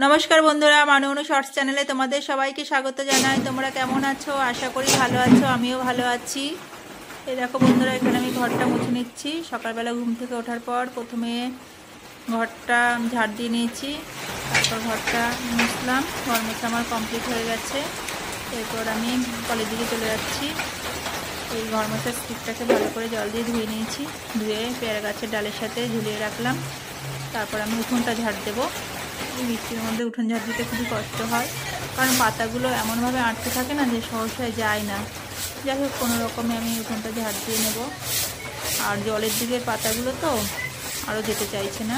নমস্কার বন্ধুরা, মানু অনু শর্টস চ্যানেলে তোমাদের সবাইকে স্বাগত জানাই। তোমরা কেমন আছো? আশা করি ভালো আছো, আমিও ভালো আছি। এই দেখো বন্ধুরা, এখানে আমি ঘরটা মুছে নিচ্ছি। সকালবেলা ঘুম থেকে ওঠার পর প্রথমে ঘরটা ঝাড় দিয়ে নিয়েছি, তারপর ঘরটা মুছলাম। ঘর মোছা আমার কমপ্লিট হয়ে গেছে। এরপর আমি কলের দিকে চলে যাচ্ছি। এই ঘর মোছার স্টিকটাকে ভালো করে জল দিয়ে ধুয়ে নিয়েছি, ধুয়ে পেয়ারা গাছের ডালের সাথে ঝুলিয়ে রাখলাম। তারপর আমি উঠোনটা ঝাড় দেবো। এই বৃষ্টির মধ্যে উঠোন ঝাড় দিতে খুবই কষ্ট হয়, কারণ পাতাগুলো এমনভাবে আটকে থাকে না যে সহসায় যায় না। যাই হোক, কোনো রকমে আমি উঠোনটা ঝাড় দিয়ে নেব। আর জলের দিকের পাতাগুলো তো আরও যেতে চাইছে না।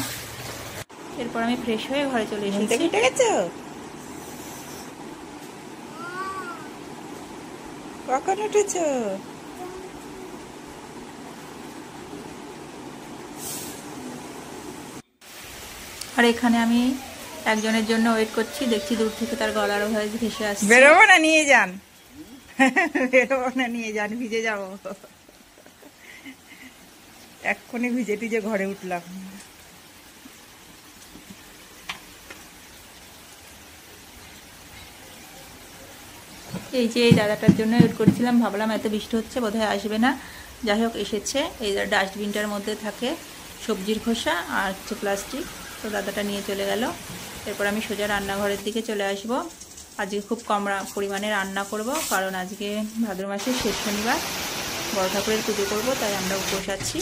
এরপর আমি ফ্রেশ হয়ে ঘরে চলে এসেছি। কখন উঠেছ? আর এখানে আমি একজনের জন্য ওয়েট করছি, দেখছি দূর থেকে তার গলার ভয়েস ভেসে আসছে। বেরোবো না, নিয়ে যান। বেরোবো না, নিয়ে যান, ভিজে যাবো। এক্ষুনি ভিজে টিজে ঘরে উঠলাম। এই যে এই দাদাটার জন্য ওয়েট করছিলাম, ভাবলাম এত বৃষ্টি হচ্ছে বোধহয় আসবে না। যাই হোক এসেছে। এই ডাস্টবিনটার মধ্যে থাকে সবজির খোসা আর হচ্ছে প্লাস্টিক, তো দাদাটা নিয়ে চলে গেল। এরপর আমি সোজা রান্নাঘরের দিকে চলে আসব। আজকে খুব কম পরিমাণে রান্না করব, কারণ আজকে ভাদ্র মাসের শেষ শনিবার, বড় ঠাকুরের পুজো করব, তাই আমরা উপোস আছি।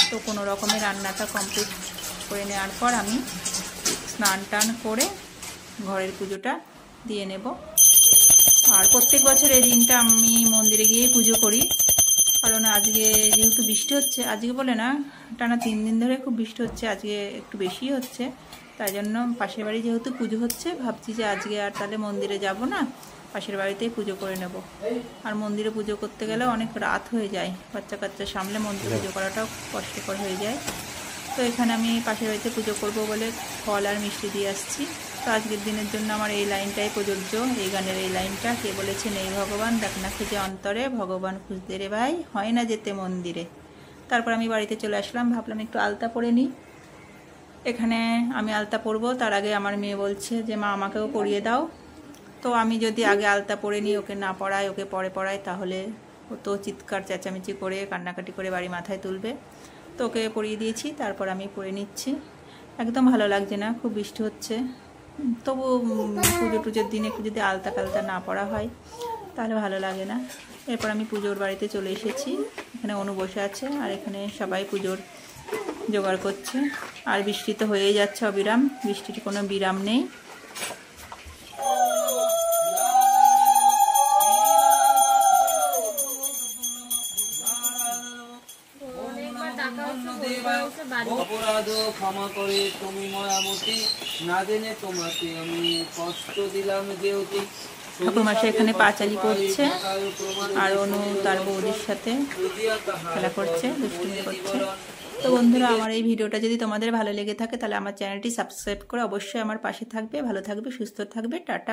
তো কোনো রকমের রান্নাটা কমপ্লিট করে নেওয়ার পর আমি স্নান টান করে ঘরের পুজোটা দিয়ে নেব। আর প্রত্যেক বছর এই দিনটা আমি মন্দিরে গিয়ে পুজো করি, কারণ আজকে যেহেতু বৃষ্টি হচ্ছে, আজকে বলে না, টানা 3 দিন ধরে খুব বৃষ্টি হচ্ছে, আজকে একটু বেশি হচ্ছে। তাই জন্য পাশের বাড়ি যেহেতু পুজো হচ্ছে, ভাবছি যে আজকে আর তাহলে মন্দিরে যাব না, পাশের বাড়িতেই পুজো করে নেব। আর মন্দিরে পুজো করতে গেলে অনেক রাত হয়ে যায়, বাচ্চা কাচ্চা সামলে মন্দিরে পুজো করাটাও কষ্টকর হয়ে যায়। তো এখানে আমি পাশের বাড়িতে পুজো করব বলে ফল আর মিষ্টি দিয়ে আসছি। তো আজকের দিনের জন্য আমার এই লাইনটাই প্রযোজ্য, এই গানের এই লাইনটা। কে বলেছেন এই ভগবান দেখ না খুঁজে অন্তরে, ভগবান খুঁজতে রে ভাই হয় না যেতে মন্দিরে। তারপর আমি বাড়িতে চলে আসলাম, ভাবলাম একটু আলতা পরে নিই। এখানে আমি আলতা পরবো, তার আগে আমার মেয়ে বলছে যে মা আমাকেও পরিয়ে দাও। তো আমি যদি আগে আলতা পরে নিই, ওকে না পড়াই, ওকে পরে পড়াই, তাহলে ও তো চিৎকার চেঁচামেচি করে কান্নাকাটি করে বাড়ি মাথায় তুলবে। তো ওকে পরিয়ে দিয়েছি, তারপর আমি পরে নিচ্ছি। একদম ভালো লাগছে না, খুব বৃষ্টি হচ্ছে। তবু পুজো টুজোর দিনে একটু যদি আলতা টালতা না পরা হয় তাহলে ভালো লাগে না। এরপর আমি পুজোর বাড়িতে চলে এসেছি। এখানে অনু বসে আছে, আর এখানে সবাই পুজোর জোগাড় করছে। আর বৃষ্টি তো হয়েই যাচ্ছে অবিরাম, বৃষ্টির কোনো বিরাম নেই। অপরাধ ক্ষমা করে তুমি ময়ামতি, না জেনে তোমাকে আমি কষ্ট দিলাম যেহেতু। ঠাকুরমাশা এখানে পাঁচালি পড়ছে, আর অনু তার বৌদির সাথে খেলা করছে, দুষ্টুমি করছে। তো বন্ধুরা, আমার এই ভিডিওটা যদি তোমাদের ভালো লেগে থাকে তাহলে আমার চ্যানেলটি সাবস্ক্রাইব করে অবশ্যই আমার পাশে থাকবে। ভালো থাকবে, সুস্থ থাকবে, টাটা।